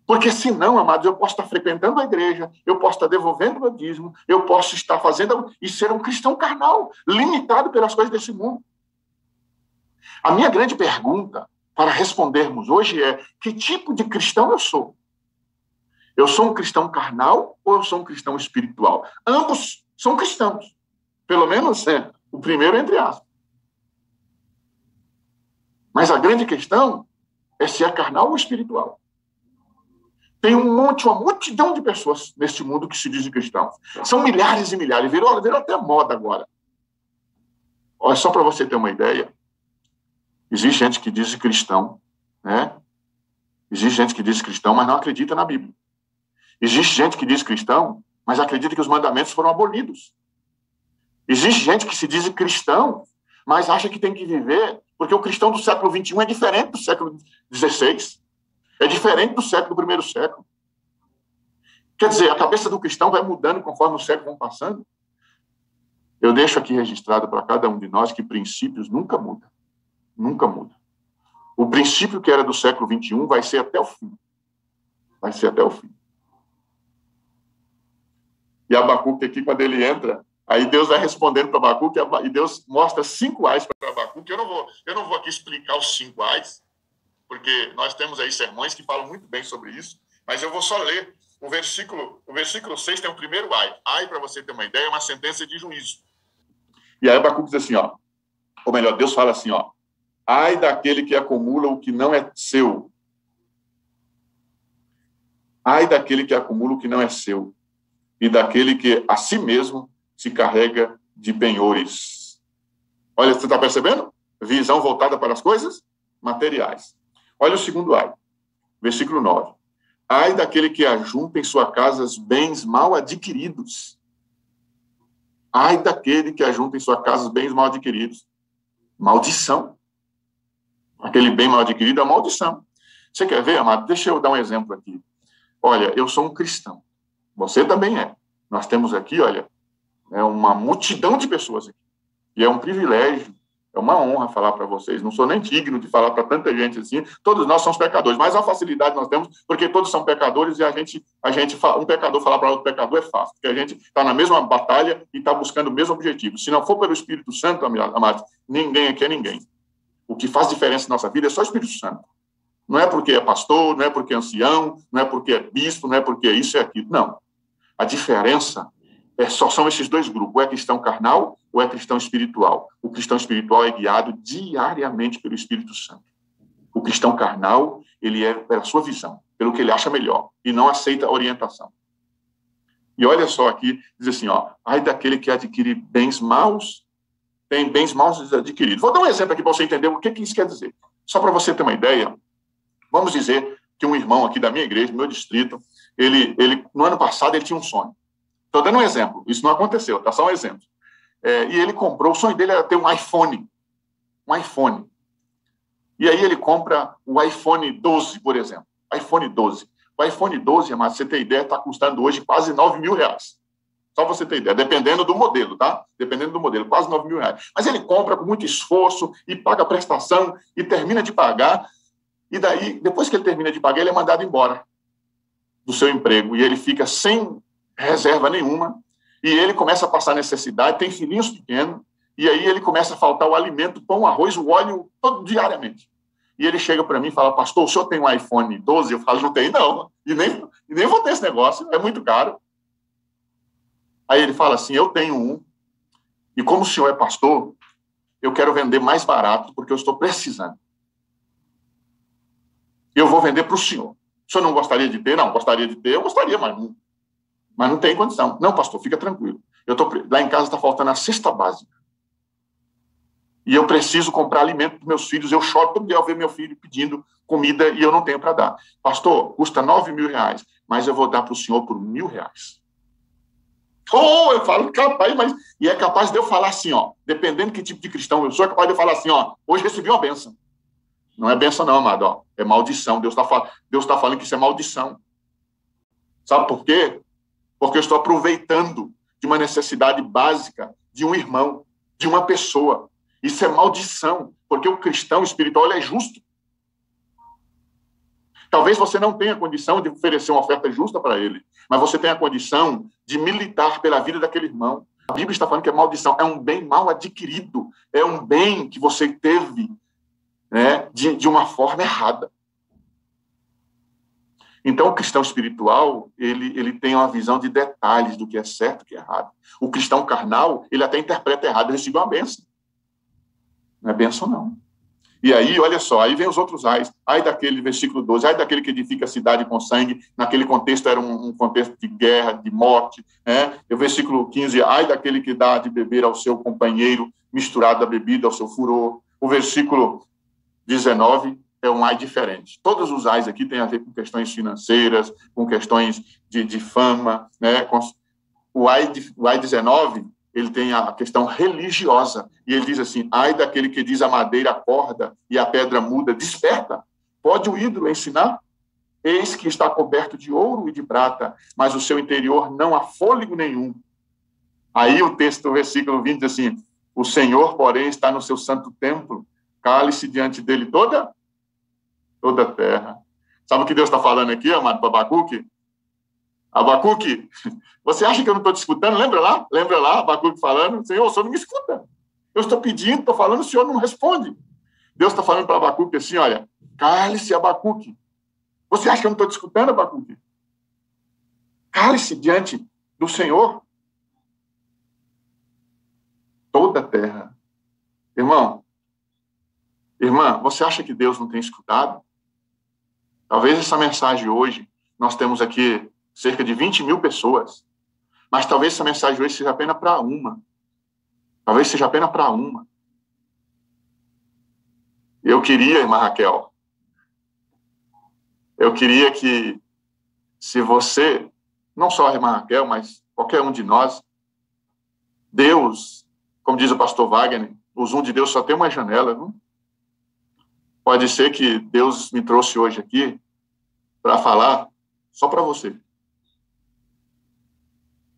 Porque senão, amados, eu posso estar frequentando a igreja, eu posso estar devolvendo o dízimo, eu posso estar fazendo e ser um cristão carnal, limitado pelas coisas desse mundo. A minha grande pergunta para respondermos hoje é, que tipo de cristão eu sou? Eu sou um cristão carnal ou eu sou um cristão espiritual? Ambos são cristãos. Pelo menos o primeiro entre aspas. Mas a grande questão é se é carnal ou espiritual. Tem uma multidão de pessoas neste mundo que se dizem cristãos. São milhares e milhares. Virou até moda agora. Olha, só para você ter uma ideia. Existe gente que diz cristão, né? Existe gente que diz cristão, mas não acredita na Bíblia. Existe gente que diz cristão, mas acredita que os mandamentos foram abolidos. Existe gente que se diz cristão, mas acha que tem que viver, porque o cristão do século XXI é diferente do século XVI. É diferente do primeiro século. Quer dizer, a cabeça do cristão vai mudando conforme os séculos vão passando. Eu deixo aqui registrado para cada um de nós que princípios nunca mudam. Nunca mudam. O princípio que era do século XXI vai ser até o fim. Vai ser até o fim. E Abacuque aqui, quando ele entra, aí Deus vai respondendo para Abacuque, e Deus mostra 5 ais para Abacuque. Eu não vou aqui explicar os 5 ais, porque nós temos aí sermões que falam muito bem sobre isso, mas eu vou só ler o versículo 6 tem o primeiro ai. Ai, para você ter uma ideia, é uma sentença de juízo. E aí Abacuque diz assim, ó, ou melhor, Deus fala assim, ó, ai daquele que acumula o que não é seu. Ai daquele que acumula o que não é seu, e daquele que a si mesmo se carrega de penhores. Olha, você está percebendo? Visão voltada para as coisas materiais. Olha o segundo ai, versículo 9. Ai daquele que ajunta em sua casa os bens mal adquiridos. Ai daquele que ajunta em sua casa os bens mal adquiridos. Maldição. Aquele bem mal adquirido é maldição. Você quer ver, amado? Deixa eu dar um exemplo aqui. Olha, eu sou um cristão. Você também é. Nós temos aqui, olha, uma multidão de pessoas aqui. E é um privilégio, é uma honra falar para vocês. Não sou nem digno de falar para tanta gente assim. Todos nós somos pecadores, mas a facilidade nós temos, porque todos são pecadores e um pecador falar para outro pecador é fácil, porque a gente está na mesma batalha e está buscando o mesmo objetivo. Se não for pelo Espírito Santo, amados, ninguém aqui é ninguém. O que faz diferença na nossa vida é só o Espírito Santo. Não é porque é pastor, não é porque é ancião, não é porque é bispo, não é porque é isso e aquilo. Não. A diferença só são esses dois grupos. Ou é cristão carnal ou é cristão espiritual. O cristão espiritual é guiado diariamente pelo Espírito Santo. O cristão carnal, ele é pela sua visão, pelo que ele acha melhor, e não aceita orientação. E olha só aqui, diz assim, ó, ai daquele que adquire bens maus, tem bens maus adquiridos. Vou dar um exemplo aqui para você entender o que isso quer dizer. Só para você ter uma ideia, vamos dizer que um irmão aqui da minha igreja, do meu distrito, ele no ano passado, ele tinha um sonho. Estou dando um exemplo, isso não aconteceu, tá? Só um exemplo. E ele comprou, o sonho dele era ter um iPhone. Um iPhone. E aí ele compra o iPhone 12, por exemplo. iPhone 12. O iPhone 12, amado, você tem ideia, está custando hoje quase R$9.000. Só você ter ideia, dependendo do modelo, tá? Dependendo do modelo, quase R$9.000. Mas ele compra com muito esforço e paga a prestação e termina de pagar. E daí, depois que ele termina de pagar, ele é mandado embora do seu emprego. E ele fica sem reserva nenhuma. E ele começa a passar necessidade, tem filhinhos pequenos. E aí ele começa a faltar o alimento, pão, arroz, o óleo, todo diariamente. E ele chega para mim e fala, pastor, o senhor tem um iPhone 12? Eu falo, não tem, não. E nem vou ter esse negócio, é muito caro. Aí ele fala assim, eu tenho um, e como o senhor é pastor, eu quero vender mais barato, porque eu estou precisando. Eu vou vender para o senhor. O senhor não gostaria de ter? Não, gostaria de ter, eu gostaria, mas não tem condição. Não, pastor, fica tranquilo. Lá em casa está faltando a cesta básica. E eu preciso comprar alimento para meus filhos. Eu choro todo dia ao ver meu filho pedindo comida e eu não tenho para dar. Pastor, custa R$9.000, mas eu vou dar para o senhor por R$1.000. Oh, eu falo, capaz, mas... E é capaz de eu falar assim, ó, dependendo que tipo de cristão eu sou, é capaz de eu falar assim, ó, hoje recebi uma bênção. Não é bênção não, amado, ó, é maldição. Deus tá falando que isso é maldição. Sabe por quê? Porque eu estou aproveitando de uma necessidade básica de um irmão, de uma pessoa. Isso é maldição, porque o cristão espiritual ele é justo. Talvez você não tenha condição de oferecer uma oferta justa para ele, mas você tem a condição de militar pela vida daquele irmão. A Bíblia está falando que é maldição, é um bem mal adquirido, é um bem que você teve, né, de uma forma errada. Então, o cristão espiritual, ele tem uma visão de detalhes do que é certo e o que é errado. O cristão carnal, ele até interpreta errado, ele recebeu uma bênção. Não é bênção, não. E aí, olha só, aí vem os outros ais. Ai daquele, versículo 12, ai daquele que edifica a cidade com sangue. Naquele contexto era um contexto de guerra, de morte. Né? E o versículo 15, ai daquele que dá de beber ao seu companheiro, misturado a bebida ao seu furor. O versículo 19 é um ai diferente. Todos os ais aqui têm a ver com questões financeiras, com questões de fama. Né? O ai 19... ele tem a questão religiosa, e ele diz assim, ai daquele que diz a madeira acorda e a pedra muda, desperta, pode o ídolo ensinar? Eis que está coberto de ouro e de prata, mas o seu interior não há fôlego nenhum. Aí o texto, o versículo 20 diz assim, o Senhor, porém, está no seu santo templo, cale-se diante dele toda a terra. Sabe o que Deus está falando aqui, amado, para Abacuque? Abacuque, você acha que eu não estou te escutando? Lembra lá, Abacuque falando, Senhor, o senhor não me escuta. Eu estou pedindo, estou falando, o senhor não responde. Deus está falando para Abacuque assim, olha, cale-se, Abacuque. Você acha que eu não estou te escutando, Abacuque? Cale-se diante do Senhor. Toda a terra. Irmão, irmã, você acha que Deus não tem escutado? Talvez essa mensagem hoje, nós temos aqui cerca de 20.000 pessoas. Mas talvez essa mensagem hoje seja apenas para uma. Talvez seja apenas para uma. Eu queria, irmã Raquel, eu queria que, se você, não só a irmã Raquel, mas qualquer um de nós, Deus, como diz o pastor Wagner, o zoom de Deus só tem uma janela, não? Pode ser que Deus me trouxe hoje aqui para falar só para você.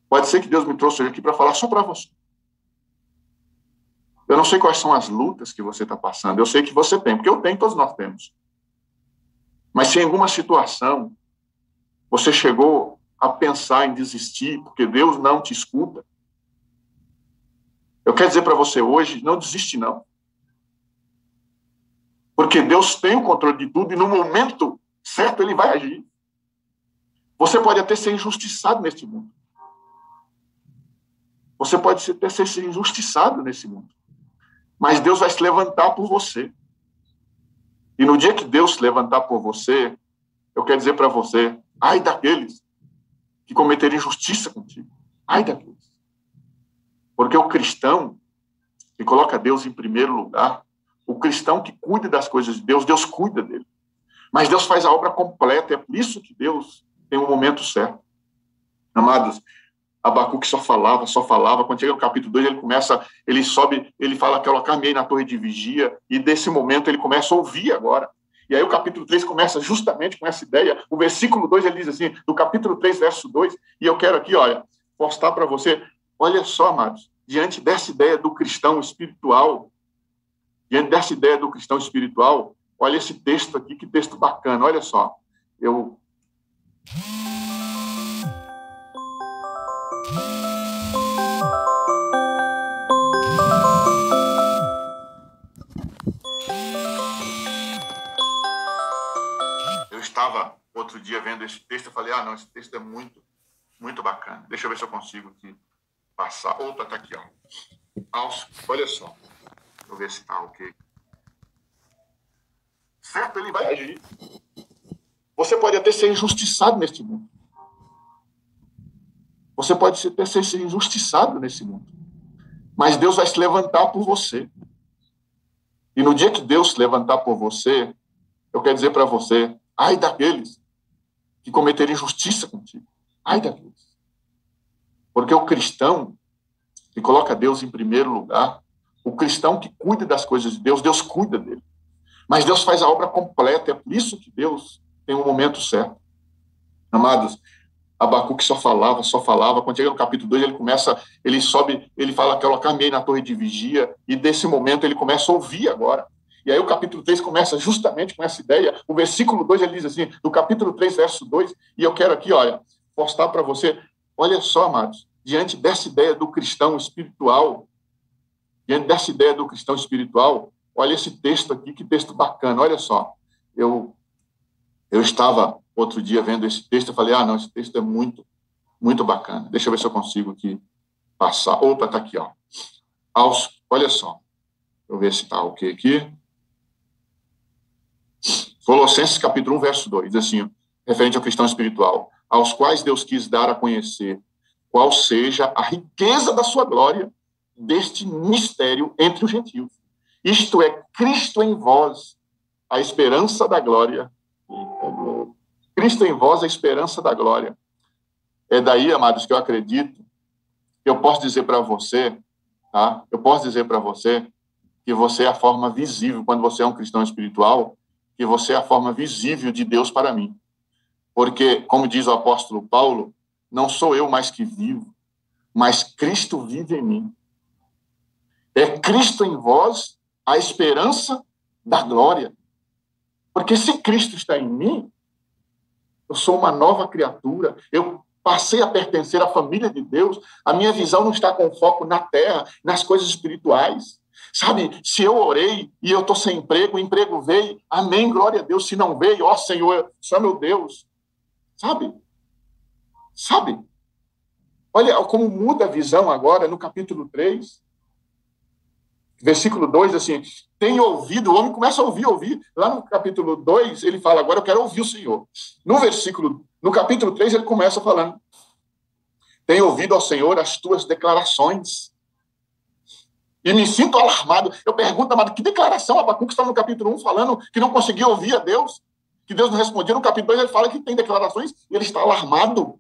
Pode ser que Deus me trouxe hoje aqui para falar só para você. Eu não sei quais são as lutas que você está passando. Eu sei que você tem, porque eu tenho, todos nós temos. Mas se em alguma situação você chegou a pensar em desistir, porque Deus não te escuta, eu quero dizer para você hoje, não desiste não. Porque Deus tem o controle de tudo e no momento certo Ele vai agir. Você pode até ser injustiçado neste mundo. Você pode até ser injustiçado nesse mundo. Mas Deus vai se levantar por você. E no dia que Deus se levantar por você, eu quero dizer para você, ai daqueles que cometerem injustiça contigo. Ai daqueles. Porque o cristão que coloca Deus em primeiro lugar, o cristão que cuida das coisas de Deus, Deus cuida dele. Mas Deus faz a obra completa, é por isso que Deus tem um momento certo. Amados, Abacuque só falava. Quando chega no capítulo 2, ele sobe, ele fala que eu caminhei na torre de vigia, e desse momento ele começa a ouvir agora. E aí o capítulo 3 começa justamente com essa ideia. O versículo 2, ele diz assim, no capítulo 3, verso 2, e eu quero aqui, postar para você, olha só, amados, diante dessa ideia do cristão espiritual, olha esse texto aqui, que texto bacana, olha só. Eu estava outro dia vendo esse texto, eu falei, esse texto é muito, muito bacana. Deixa eu ver se eu consigo aqui passar. Opa, tá aqui, olha só. Deixa eu ver se tá ok. Certo, ele vai agir. Você pode até ser injustiçado neste mundo. Você pode até ser injustiçado nesse mundo. Mas Deus vai se levantar por você. E no dia que Deus se levantar por você, eu quero dizer para você, ai daqueles que cometerem injustiça contigo. Ai daqueles. Porque o cristão que coloca Deus em primeiro lugar, o cristão que cuida das coisas de Deus, Deus cuida dele. Mas Deus faz a obra completa, é por isso que Deus tem um momento certo. Amados, Abacuque só falava. Quando chega no capítulo 2, ele sobe, ele fala que eu caminhei na torre de vigia, e desse momento ele começa a ouvir agora. E aí o capítulo 3 começa justamente com essa ideia. O versículo 2, ele diz assim, no capítulo 3, verso 2, e eu quero aqui, postar para você, olha só, amados, diante dessa ideia do cristão espiritual, olha esse texto aqui, que texto bacana, olha só. Eu estava outro dia vendo esse texto, eu falei, esse texto é muito, muito bacana. Deixa eu ver se eu consigo aqui passar. Opa, tá aqui, olha só. Deixa eu ver se tá ok aqui. Colossenses capítulo 1, verso 2, diz assim, referente ao cristão espiritual, aos quais Deus quis dar a conhecer qual seja a riqueza da sua glória deste mistério entre os gentios. Isto é, Cristo em vós, a esperança da glória. Cristo em vós, a esperança da glória. É daí, amados, que eu acredito, que eu posso dizer para você, tá? Eu posso dizer para você que você é a forma visível, quando você é um cristão espiritual, que você é a forma visível de Deus para mim. Porque, como diz o apóstolo Paulo, não sou eu mais que vivo, mas Cristo vive em mim. É Cristo em vós a esperança da glória. Porque se Cristo está em mim, eu sou uma nova criatura, eu passei a pertencer à família de Deus, a minha visão não está com foco na terra, nas coisas espirituais. Sabe, se eu orei e eu estou sem emprego, o emprego veio, amém, glória a Deus. Se não veio, ó Senhor, só meu Deus. Sabe? Olha como muda a visão agora no capítulo 3. Versículo 2, assim, tem ouvido, o homem começa a ouvir. Lá no capítulo 2, ele fala, agora eu quero ouvir o Senhor. No capítulo 3, ele começa falando, tem ouvido ao Senhor as tuas declarações. E me sinto alarmado. Eu pergunto, amado, que declaração Abacuque está no capítulo 1 falando que não conseguia ouvir a Deus? Que Deus não respondia. No capítulo 2 ele fala que tem declarações e ele está alarmado.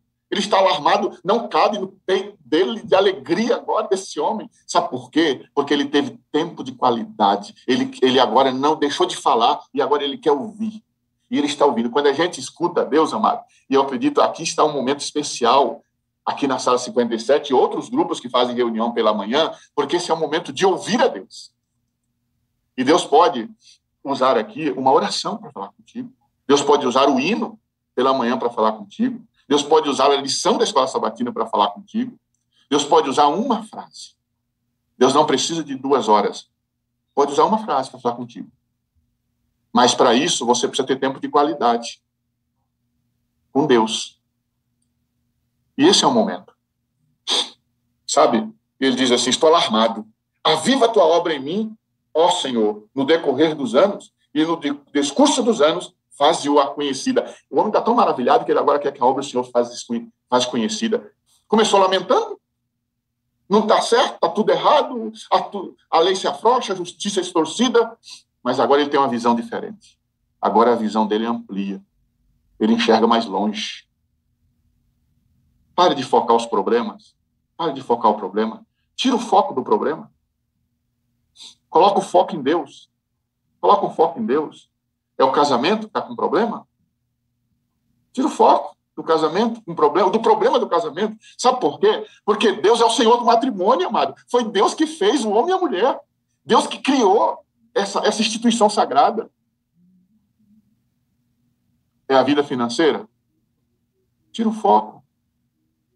Não cabe no peito dele de alegria agora desse homem. Sabe por quê? Porque ele teve tempo de qualidade. Ele agora não deixou de falar e agora ele quer ouvir. E ele está ouvindo. Quando a gente escuta a Deus, amado, e eu acredito aqui está um momento especial, aqui na sala 57, e outros grupos que fazem reunião pela manhã, porque esse é o momento de ouvir a Deus. E Deus pode usar aqui uma oração para falar contigo. Deus pode usar o hino pela manhã para falar contigo. Deus pode usar a lição da escola sabatina para falar contigo. Deus pode usar uma frase. Deus não precisa de 2 horas. Pode usar uma frase para falar contigo. Mas para isso, você precisa ter tempo de qualidade com Deus. E esse é o momento. Sabe? Ele diz assim, estou alarmado. Aviva a tua obra em mim, ó Senhor, no decorrer dos anos e no discurso dos anos, faze-o a conhecida. O homem está tão maravilhado que ele agora quer que a obra do Senhor faz conhecida. Começou lamentando, não está certo, está tudo errado, a lei se afrouxa, a justiça é distorcida, mas agora ele tem uma visão diferente. Agora a visão dele amplia, ele enxerga mais longe. Pare de focar os problemas, pare de focar o problema, tira o foco do problema, coloca o foco em Deus, coloca o foco em Deus. É o casamento que está com problema? Tira o foco do casamento, do problema do casamento. Sabe por quê? Porque Deus é o Senhor do matrimônio, amado. Foi Deus que fez o homem e a mulher. Deus que criou essa instituição sagrada. É a vida financeira? Tira o foco.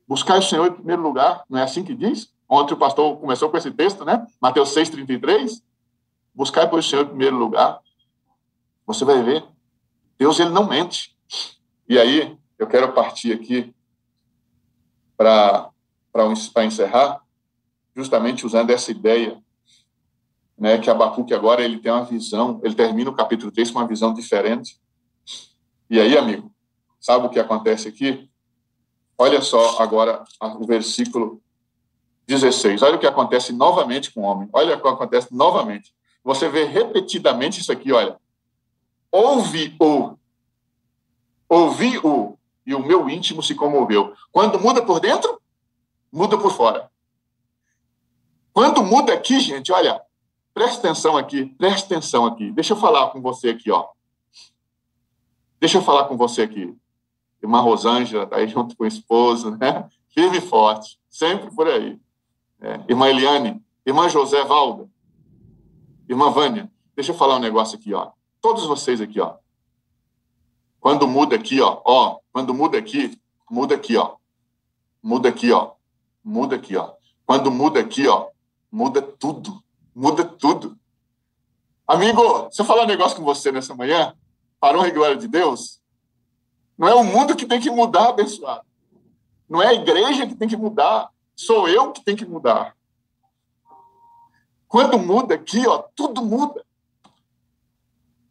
Buscar o Senhor em primeiro lugar, não é assim que diz? Ontem o pastor começou com esse texto, né? Mateus 6,33. Buscar o Senhor em primeiro lugar. Você vai ver. Deus, ele não mente. E aí, eu quero partir aqui para encerrar, justamente usando essa ideia, né, que Abacuque agora ele tem uma visão, ele termina o capítulo 3 com uma visão diferente. E aí, amigo, sabe o que acontece aqui? Olha só agora o versículo 16. Olha o que acontece novamente com o homem. Olha o que acontece novamente. Você vê repetidamente isso aqui, olha. Ouvi-o, e o meu íntimo se comoveu. Quando muda por dentro, muda por fora. Quando muda aqui, gente, olha, presta atenção aqui. Deixa eu falar com você aqui, ó. Irmã Rosângela está aí junto com o esposo, né? Firme e forte, sempre por aí. Irmã Eliane, irmã José Valda, irmã Vânia, deixa eu falar um negócio aqui, ó. Todos vocês aqui, ó. Quando muda aqui, ó. Quando muda aqui, muda aqui, ó. Muda aqui, ó. Muda aqui, ó. Quando muda aqui, ó, muda tudo. Muda tudo. Amigo, se eu falar um negócio com você nessa manhã, para honra e glória de Deus, não é o mundo que tem que mudar, abençoado. Não é a igreja que tem que mudar. Sou eu que tenho que mudar. Quando muda aqui, ó, tudo muda.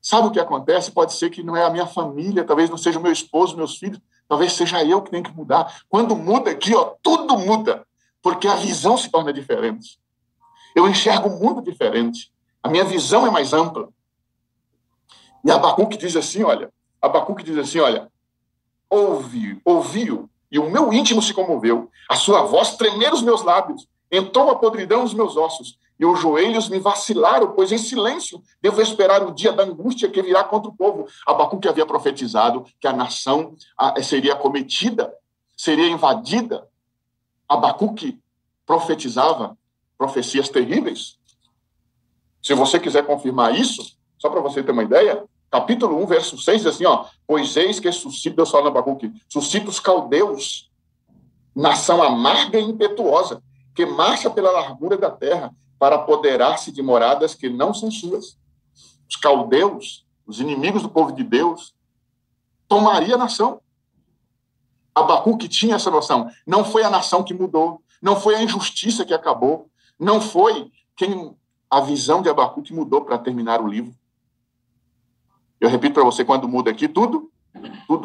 Sabe o que acontece? Pode ser que não é a minha família, talvez não seja o meu esposo, meus filhos, talvez seja eu que tenho que mudar. Quando muda aqui, ó, tudo muda, porque a visão se torna diferente. Eu enxergo o mundo diferente. A minha visão é mais ampla. E Abacuque diz assim, olha, ouviu, e o meu íntimo se comoveu. A sua voz tremer os meus lábios, entrou a podridão nos meus ossos, e os joelhos me vacilaram, pois em silêncio devo esperar o dia da angústia que virá contra o povo. Abacuque havia profetizado que a nação seria acometida, seria invadida. Abacuque profetizava profecias terríveis. Se você quiser confirmar isso, só para você ter uma ideia, capítulo 1, verso 6, diz assim, ó, pois eis que suscita, Deus fala no Abacuque, suscita os caldeus, nação amarga e impetuosa, que marcha pela largura da terra, para apoderar-se de moradas que não são suas. Os caldeus, os inimigos do povo de Deus, tomaria a nação. Abacuque tinha essa noção. Não foi a nação que mudou, não foi a injustiça que acabou, não foi a visão de Abacuque mudou para terminar o livro. Eu repito para você, quando muda aqui, tudo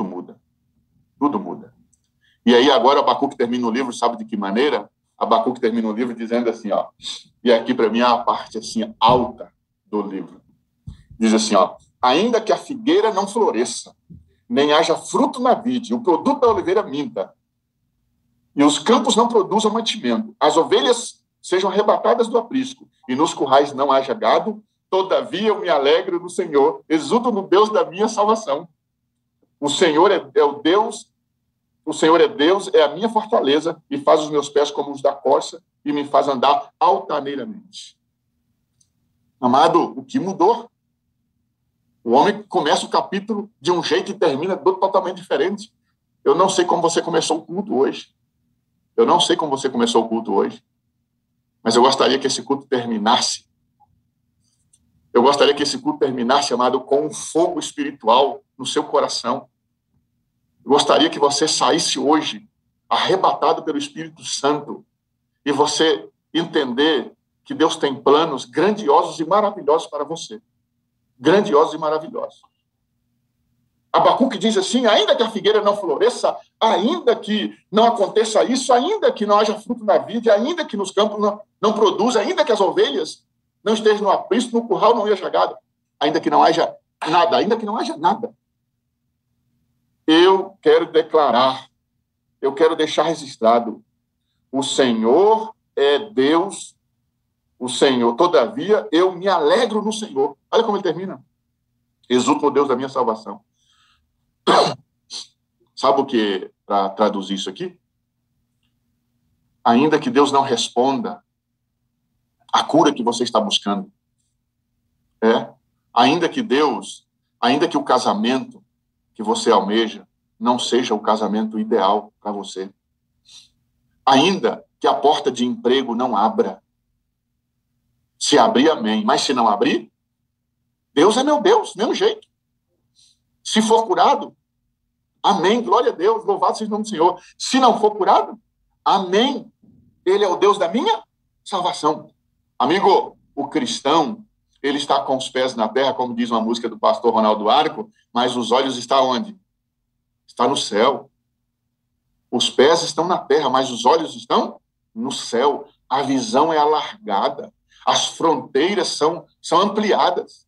muda. Tudo muda. E aí agora Abacuque termina o livro, sabe de que maneira? Abacuque termina o livro dizendo assim, ó, e aqui para mim é a parte assim alta do livro. Diz assim, ó, ainda que a figueira não floresça, nem haja fruto na vide, o produto da oliveira minta, e os campos não produzam mantimento, as ovelhas sejam arrebatadas do aprisco, e nos currais não haja gado, todavia eu me alegro no Senhor, exulto no Deus da minha salvação. O Senhor é o Deus. O Senhor é Deus, é a minha fortaleza, e faz os meus pés como os da corça, e me faz andar altaneiramente. Amado, o que mudou? O homem começa o capítulo de um jeito e termina totalmente diferente. Eu não sei como você começou o culto hoje. Mas eu gostaria que esse culto terminasse. Amado, com um fogo espiritual no seu coração. Eu gostaria que você saísse hoje arrebatado pelo Espírito Santo e você entender que Deus tem planos grandiosos e maravilhosos para você. Grandiosos e maravilhosos. Abacuque diz assim: ainda que a figueira não floresça, ainda que não aconteça isso, ainda que não haja fruto na vide, ainda que nos campos não produza, ainda que as ovelhas não estejam no aprisco, no curral não haja gado, ainda que não haja nada, ainda que não haja nada. Eu quero declarar, eu quero deixar registrado: o Senhor é Deus, o Senhor, todavia eu me alegro no Senhor. Olha como ele termina: exulto no Deus da minha salvação. Sabe o que, para traduzir isso aqui? Ainda que Deus não responda a cura que você está buscando, ainda que o casamento que você almeja não seja o casamento ideal para você, ainda que a porta de emprego não abra, se abrir, amém, mas se não abrir, Deus é meu Deus, mesmo jeito. Se for curado, amém, glória a Deus, louvado seja o nome do Senhor. Se não for curado, amém, ele é o Deus da minha salvação. Amigo, o cristão, ele está com os pés na terra, como diz uma música do pastor Ronaldo Arco, mas os olhos estão onde? Está no céu. Os pés estão na terra, mas os olhos estão no céu. A visão é alargada, as fronteiras são ampliadas.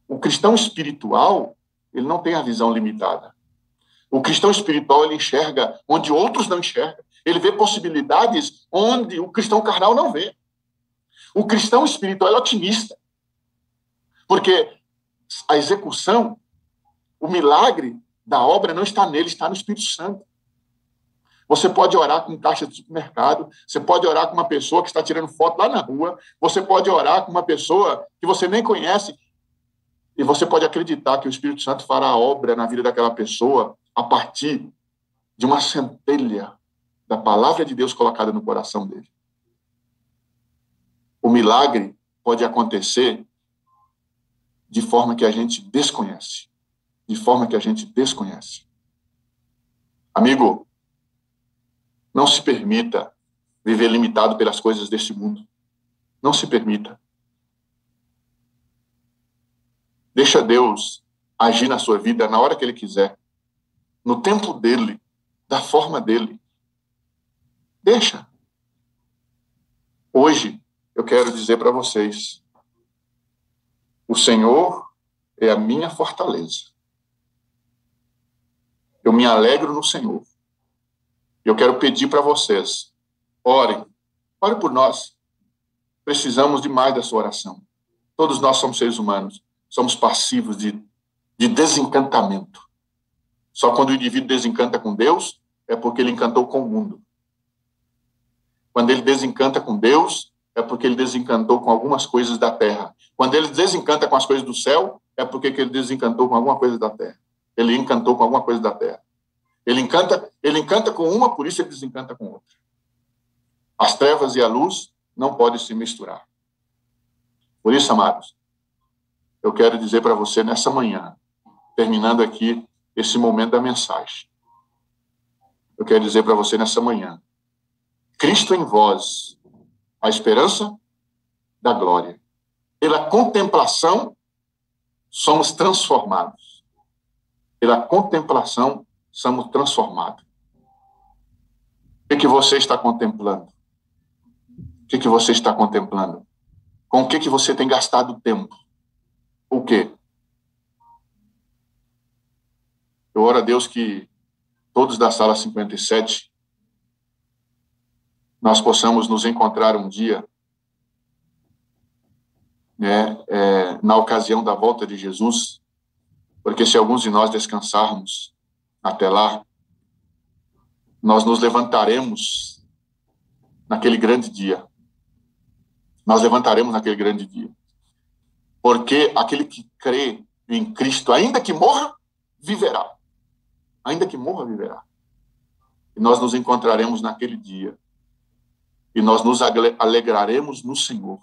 O cristão espiritual, ele não tem a visão limitada. O cristão espiritual, ele enxerga onde outros não enxergam. Ele vê possibilidades onde o cristão carnal não vê. O cristão espiritual é otimista, porque a execução, o milagre da obra não está nele, está no Espírito Santo. Você pode orar com um caixa de supermercado, você pode orar com uma pessoa que está tirando foto lá na rua, você pode orar com uma pessoa que você nem conhece, e você pode acreditar que o Espírito Santo fará a obra na vida daquela pessoa a partir de uma centelha da palavra de Deus colocada no coração dele. O milagre pode acontecer de forma que a gente desconhece. De forma que a gente desconhece. Amigo, não se permita viver limitado pelas coisas deste mundo. Não se permita. Deixa Deus agir na sua vida na hora que Ele quiser. No tempo dEle. Da forma dEle. Deixa. Hoje, eu quero dizer para vocês: o Senhor é a minha fortaleza. Eu me alegro no Senhor. Eu quero pedir para vocês: orem por nós. Precisamos demais da sua oração. Todos nós somos seres humanos, somos passivos de desencantamento. Só quando o indivíduo desencanta com Deus, é porque ele encantou com o mundo. Quando ele desencanta com Deus, é porque ele desencantou com algumas coisas da terra. Quando ele desencanta com as coisas do céu, é porque ele desencantou com alguma coisa da terra. Ele encantou com alguma coisa da terra. Ele encanta com uma, por isso ele desencanta com outra. As trevas e a luz não podem se misturar. Por isso, amados, eu quero dizer para você nessa manhã, terminando aqui esse momento da mensagem, eu quero dizer para você nessa manhã: Cristo em vós, a esperança da glória. Pela contemplação, somos transformados. Pela contemplação, somos transformados. O que você está contemplando? O que você está contemplando? Com o que você tem gastado tempo? O quê? Eu oro a Deus que todos da sala 57 nós possamos nos encontrar um dia, na ocasião da volta de Jesus, porque se alguns de nós descansarmos até lá, nós nos levantaremos naquele grande dia. Nós levantaremos naquele grande dia. Porque aquele que crê em Cristo, ainda que morra, viverá. Ainda que morra, viverá. E nós nos encontraremos naquele dia. E nós nos alegraremos no Senhor.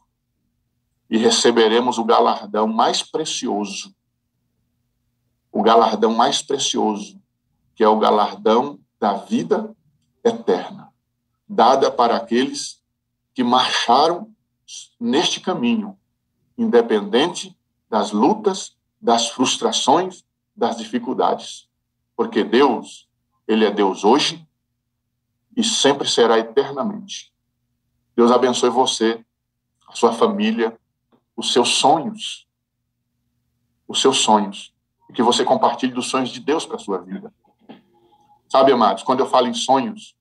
E receberemos o galardão mais precioso. O galardão mais precioso, que é o galardão da vida eterna, dada para aqueles que marcharam neste caminho, independente das lutas, das frustrações, das dificuldades, porque Deus, Ele é Deus hoje e sempre será eternamente. Deus abençoe você, a sua família, os seus sonhos, e que você compartilhe dos sonhos de Deus para a sua vida. Sabe, amados, quando eu falo em sonhos,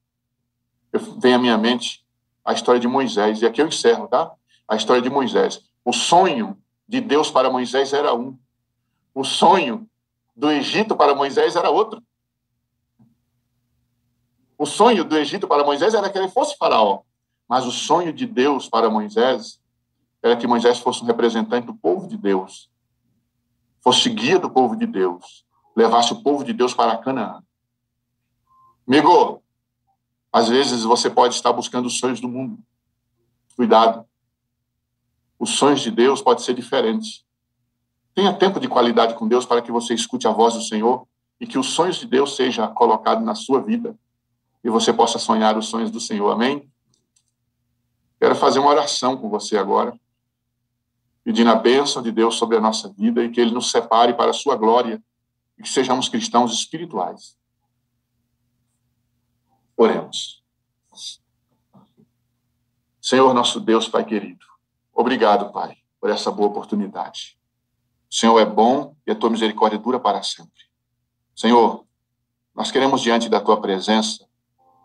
vem à minha mente a história de Moisés, e aqui eu encerro, tá? A história de Moisés. O sonho de Deus para Moisés era um. O sonho do Egito para Moisés era outro. O sonho do Egito para Moisés era que ele fosse faraó. Mas o sonho de Deus para Moisés era que Moisés fosse um representante do povo de Deus, fosse guia do povo de Deus, levasse o povo de Deus para Canaã. Amigo, às vezes você pode estar buscando os sonhos do mundo. Cuidado. Os sonhos de Deus podem ser diferentes. Tenha tempo de qualidade com Deus para que você escute a voz do Senhor e que os sonhos de Deus sejam colocados na sua vida e você possa sonhar os sonhos do Senhor. Amém? Quero fazer uma oração com você agora, pedindo a bênção de Deus sobre a nossa vida e que Ele nos separe para a sua glória e que sejamos cristãos espirituais. Oremos. Senhor, nosso Deus, Pai querido, obrigado, Pai, por essa boa oportunidade. O Senhor é bom e a tua misericórdia dura para sempre. Senhor, nós queremos, diante da tua presença,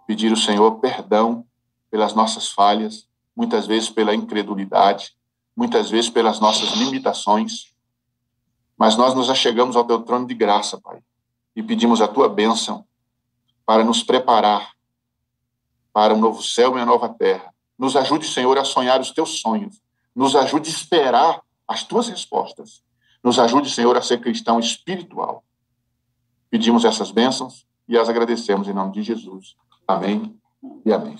pedir ao Senhor perdão pelas nossas falhas, muitas vezes pela incredulidade, muitas vezes pelas nossas limitações, mas nós nos achegamos ao teu trono de graça, Pai, e pedimos a tua bênção para nos preparar para um novo céu e uma nova terra. Nos ajude, Senhor, a sonhar os teus sonhos. Nos ajude a esperar as tuas respostas. Nos ajude, Senhor, a ser cristão espiritual. Pedimos essas bênçãos e as agradecemos em nome de Jesus. Amém e amém.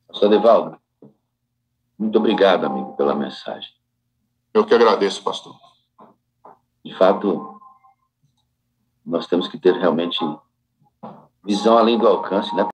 Pastor Devaldo, muito obrigado, amigo, pela mensagem. Eu que agradeço, pastor. De fato, nós temos que ter realmente visão além do alcance, né?